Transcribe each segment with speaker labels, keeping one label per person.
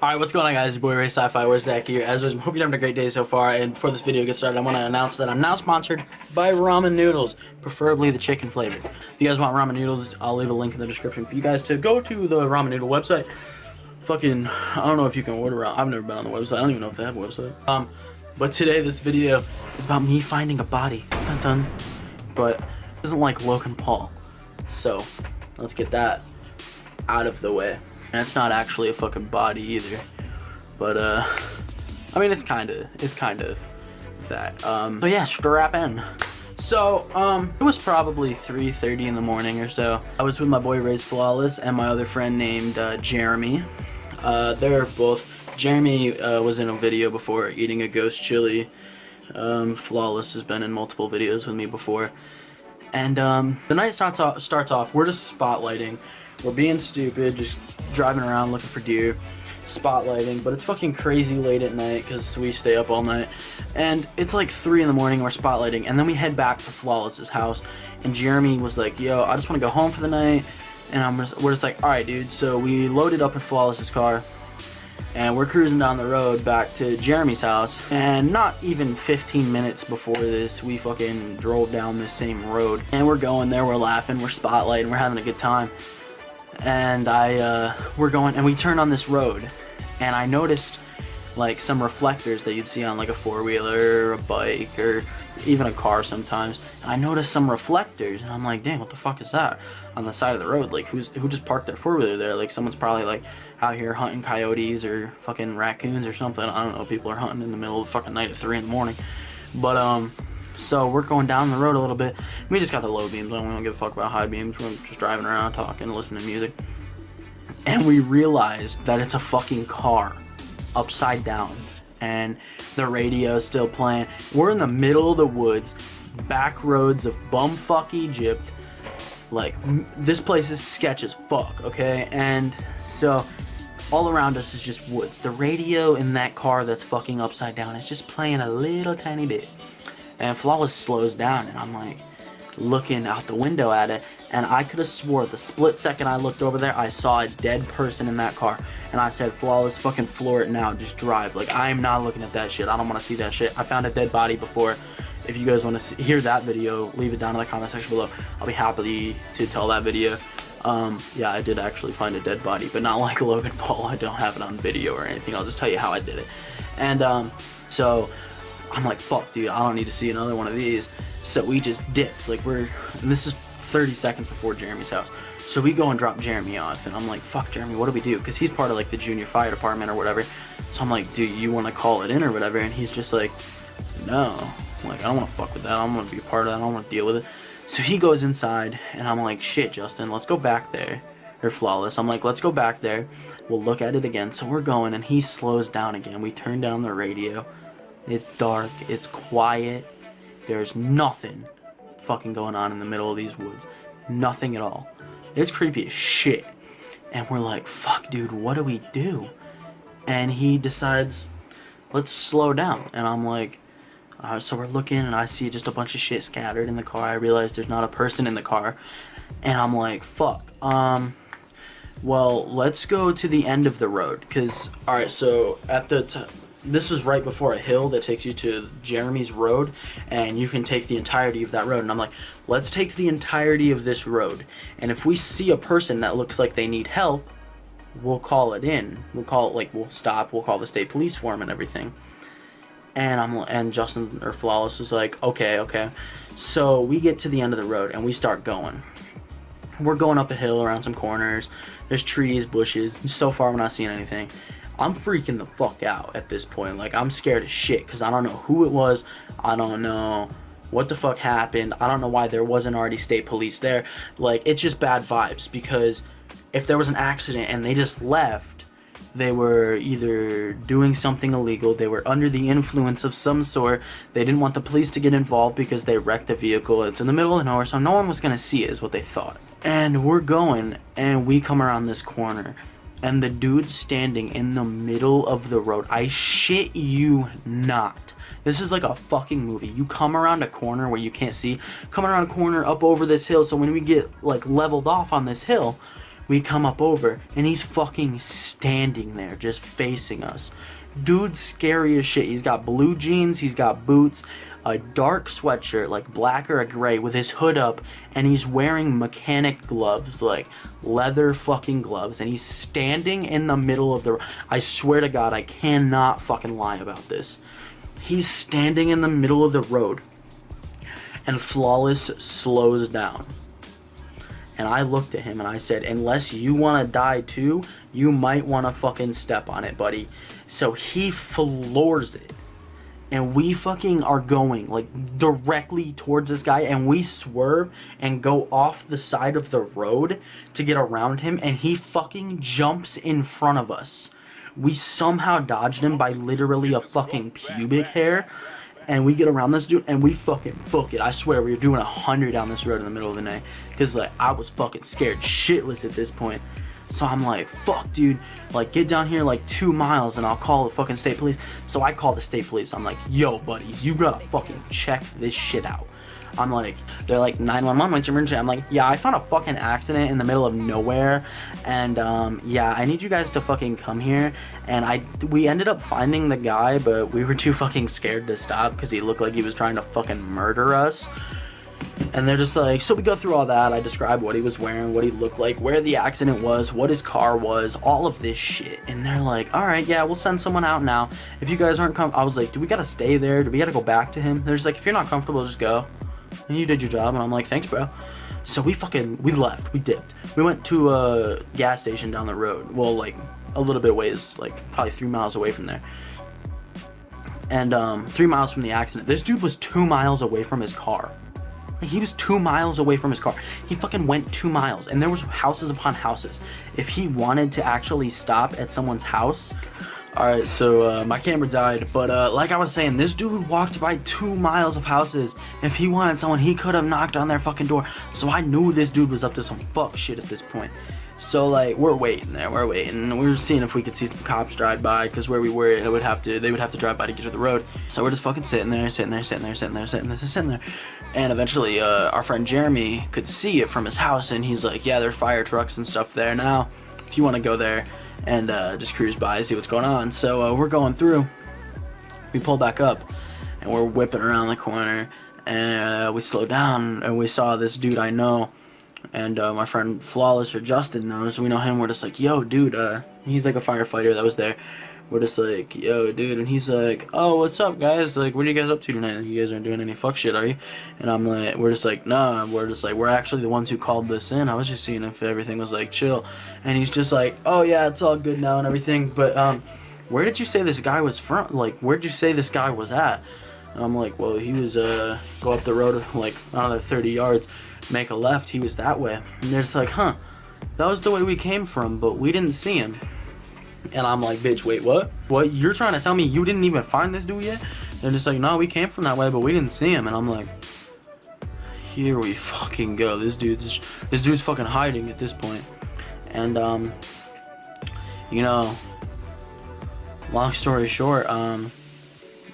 Speaker 1: Alright, what's going on, guys? Your boy Ray Sci-Fi, where's Zach here? As always, hope you're having a great day so far, and before this video gets started, I want to announce that I'm now sponsored by ramen noodles, preferably the chicken flavored. If you guys want ramen noodles, I'll leave a link in the description for you guys to go to the ramen noodle website. Fucking, I don't know if you can order out. I've never been on the website. I don't even know if they have a website. But today, this video is about me finding a body. Dun dun. But it isn't like Logan Paul. So, let's get that out of the way. And it's not actually a fucking body either, but I mean it's kind of that. So yeah, strap in. So it was probably 3:30 in the morning or so. I was with my boy Ray's Flawless and my other friend named Jeremy. They're both. Jeremy was in a video before eating a ghost chili. Flawless has been in multiple videos with me before. And the night starts off. We're just spotlighting. We're being stupid, just driving around looking for deer, spotlighting, but it's fucking crazy late at night because we stay up all night. And it's like 3 in the morning, we're spotlighting, and then we head back to Flawless's house. And Jeremy was like, yo, I just want to go home for the night. And we're just like, alright, dude. So we loaded up in Flawless's car, and we're cruising down the road back to Jeremy's house. And not even 15 minutes before this, we fucking drove down this same road. And we're going there, we're laughing, we're spotlighting, we're having a good time. And we're going, and we turned on this road, and I noticed like some reflectors that you'd see on like a four-wheeler or a bike or even a car sometimes. And I noticed some reflectors, and I'm like, damn, what the fuck is that on the side of the road? Like, who just parked their four-wheeler there? Like, someone's probably like out here hunting coyotes or fucking raccoons or something. I don't know. People are hunting in the middle of the fucking night at 3 in the morning. But so we're going down the road a little bit. We just got the low beams on. We don't give a fuck about high beams. We're just driving around, talking, listening to music. And we realized that it's a fucking car upside down. And the radio is still playing. We're in the middle of the woods, back roads of bumfuck Egypt. Like, this place is sketch as fuck, okay? And so all around us is just woods. The radio in that car that's fucking upside down is just playing a little tiny bit. And Flawless slows down, and I'm like looking out the window at it, and I could have swore the split second I looked over there, I saw a dead person in that car. And I said, Flawless, fucking floor it now, just drive. Like, I am not looking at that shit. I don't want to see that shit. I found a dead body before. If you guys want to hear that video, leave it down in the comment section below. I'll be happy to tell that video. Yeah, I did actually find a dead body, but not like Logan Paul. I don't have it on video or anything. I'll just tell you how I did it. And so I'm like, fuck, dude, I don't need to see another one of these. So we just dipped. Like, and this is 30 seconds before Jeremy's house. So we go and drop Jeremy off, and I'm like, fuck, Jeremy, what do we do? Because he's part of like the junior fire department or whatever. So I'm like, dude, you want to call it in or whatever? And he's just like, no, like, I don't want to fuck with that. I don't want to be a part of that. I don't want to deal with it. So he goes inside, and I'm like, shit, Justin, let's go back there. Or Flawless. I'm like, let's go back there. We'll look at it again. So we're going, and he slows down again. We turn down the radio. It's dark. It's quiet. There's nothing fucking going on in the middle of these woods. Nothing at all. It's creepy as shit. And we're like, fuck, dude, what do we do? And he decides, let's slow down. And I'm like, so we're looking, and I see just a bunch of shit scattered in the car. I realize there's not a person in the car. And I'm like, fuck. Well, let's go to the end of the road. Because, alright, so at the this is right before a hill that takes you to Jeremy's road, and you can take the entirety of that road. And I'm like, let's take the entirety of this road, and if we see a person that looks like they need help, we'll call it in. We'll call it, like, we'll stop, we'll call the state police for him and everything. And Justin, or Flawless, is like, okay. So we get to the end of the road, and we start going. We're going up a hill around some corners. There's trees, bushes. So far, we're not seeing anything. I'm freaking the fuck out at this point. Like, I'm scared as shit because I don't know who it was. I don't know what the fuck happened. I don't know why there wasn't already state police there. Like, it's just bad vibes, because if there was an accident and they just left, they were either doing something illegal, they were under the influence of some sort, they didn't want the police to get involved because they wrecked the vehicle. It's in the middle of nowhere, so no one was gonna see it, is what they thought. And we're going, and we come around this corner, and the dude's standing in the middle of the road. I shit you not. This is like a fucking movie. You come around a corner where you can't see, come around a corner up over this hill, so when we get like leveled off on this hill, We come up over, and he's fucking standing there, just facing us. Dude's scary as shit. He's got blue jeans, he's got boots, a dark sweatshirt, like black or a gray, with his hood up, and he's wearing mechanic gloves, like leather fucking gloves, and he's standing in the middle of the... I swear to God, I cannot fucking lie about this. He's standing in the middle of the road, and Flawless slows down. And I looked at him and I said, unless you want to die too, you might want to fucking step on it, buddy. So he floors it. And we fucking are going like directly towards this guy, and we swerve and go off the side of the road to get around him, and he fucking jumps in front of us. We somehow dodged him by literally a fucking pubic hair. And we get around this dude and we fucking book it. I swear we were doing 100 down this road in the middle of the night. Cause like I was fucking scared shitless at this point. So I'm like, fuck dude, like get down here like 2 miles and I'll call the fucking state police. So I call the state police. I'm like, yo buddies, you gotta fucking check this shit out. I'm like, they're like 911, what's your emergency? I'm like, yeah, I found a fucking accident in the middle of nowhere, and yeah, I need you guys to fucking come here. And we ended up finding the guy, but we were too fucking scared to stop because he looked like he was trying to fucking murder us. And they're just like, so we go through all that. I describe what he was wearing, what he looked like, where the accident was, what his car was, all of this shit. And they're like, all right, yeah, we'll send someone out now. If you guys aren't I was like, do we gotta stay there? Do we gotta go back to him? They're just like, if you're not comfortable, just go. And you did your job. And I'm like, thanks, bro. So we left. We dipped. We went to a gas station down the road. Well, like a little bit ways, like probably 3 miles away from there. And 3 miles from the accident. This dude was 2 miles away from his car. He was 2 miles away from his car. He fucking went 2 miles, and there was houses upon houses. If he wanted to actually stop at someone's house... Alright, so my camera died, but like I was saying, this dude walked by 2 miles of houses. If he wanted someone, he could have knocked on their fucking door. So I knew this dude was up to some fuck shit at this point. So like, we're waiting there, we're waiting. We were seeing if we could see some cops drive by, because where we were, they would have to drive by to get to the road. So we're just fucking sitting there. And eventually, our friend Jeremy could see it from his house, and he's like, yeah, there's fire trucks and stuff there now, if you want to go there and just cruise by and see what's going on. So we're going through. We pull back up, and we're whipping around the corner, and we slow down, and we saw this dude I know, and my friend Flawless, or Justin, knows. We know him. We're just like, yo dude, he's like a firefighter that was there. We're just like, yo dude, and he's like, oh, what's up guys, like what are you guys up to tonight? You guys aren't doing any fuck shit, are you? And I'm like, we're just like, nah, we're actually the ones who called this in. I was just seeing if everything was like chill. And he's just like, oh yeah, it's all good now and everything, but where did you say this guy was from? Like, where'd you say this guy was at? And I'm like, well, he was go up the road like another 30 yards, make a left, he was that way. And they're just like, huh, that was the way we came from, but we didn't see him. And I'm like, bitch, wait, what? What? You're trying to tell me you didn't even find this dude yet? They're just like, no, we came from that way, but we didn't see him. And I'm like, here we fucking go. This dude's fucking hiding at this point. And you know, long story short,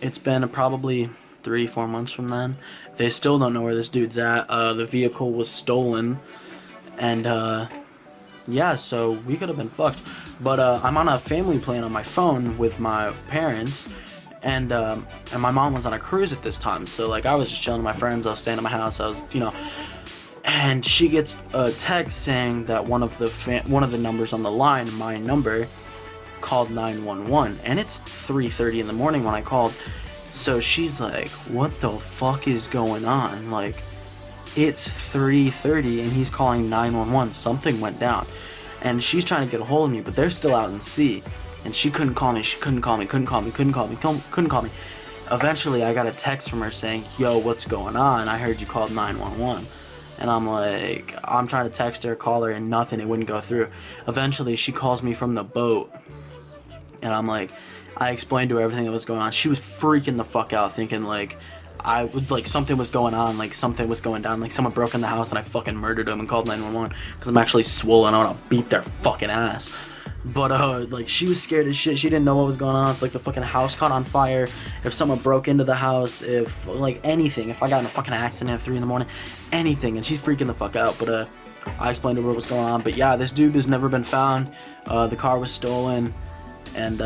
Speaker 1: it's been probably 3-4 months from then. They still don't know where this dude's at. The vehicle was stolen, and yeah, so we could have been fucked. But I'm on a family plan on my phone with my parents, and my mom was on a cruise at this time. So like, I was just chilling with my friends. I was staying at my house. I was, you know, and she gets a text saying that one of the numbers on the line, my number, called 911, and it's 3:30 in the morning when I called. So she's like, what the fuck is going on? Like, it's 3:30 and he's calling 911. Something went down. And she's trying to get a hold of me, but they're still out in sea. And she couldn't call me. Eventually, I got a text from her saying, yo, what's going on? I heard you called 911. And I'm like, I'm trying to text her, call her, and nothing. It wouldn't go through. Eventually, she calls me from the boat. And I'm like, I explained to her everything that was going on. She was freaking the fuck out, thinking like something was going on, like something was going down, like someone broke in the house and I fucking murdered them and called 911 because I'm actually swollen. I want to beat their fucking ass. But like, she was scared as shit. She didn't know what was going on. If like the fucking house caught on fire, if someone broke into the house, if like anything, if I got in a fucking accident at 3 in the morning, anything. And she's freaking the fuck out. But I explained over what's going on. But yeah, this dude has never been found. The car was stolen, and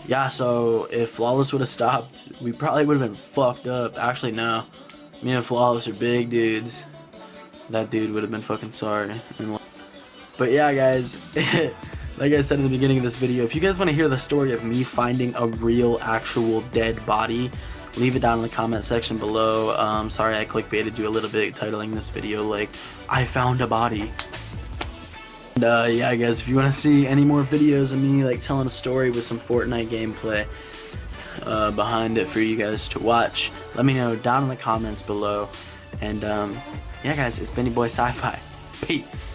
Speaker 1: yeah, so if Flawless would have stopped, we probably would have been fucked up. Actually, no. Me and Flawless are big dudes. That dude would have been fucking sorry. But yeah, guys, like I said in the beginning of this video, if you guys want to hear the story of me finding a real, actual dead body, leave it down in the comment section below. Sorry I clickbaited you a little bit, titling this video like, I found a body. And yeah, guys, if you want to see any more videos of me like telling a story with some Fortnite gameplay behind it for you guys to watch, let me know down in the comments below. And yeah, guys, it's been your boy Sci-Fi. Peace.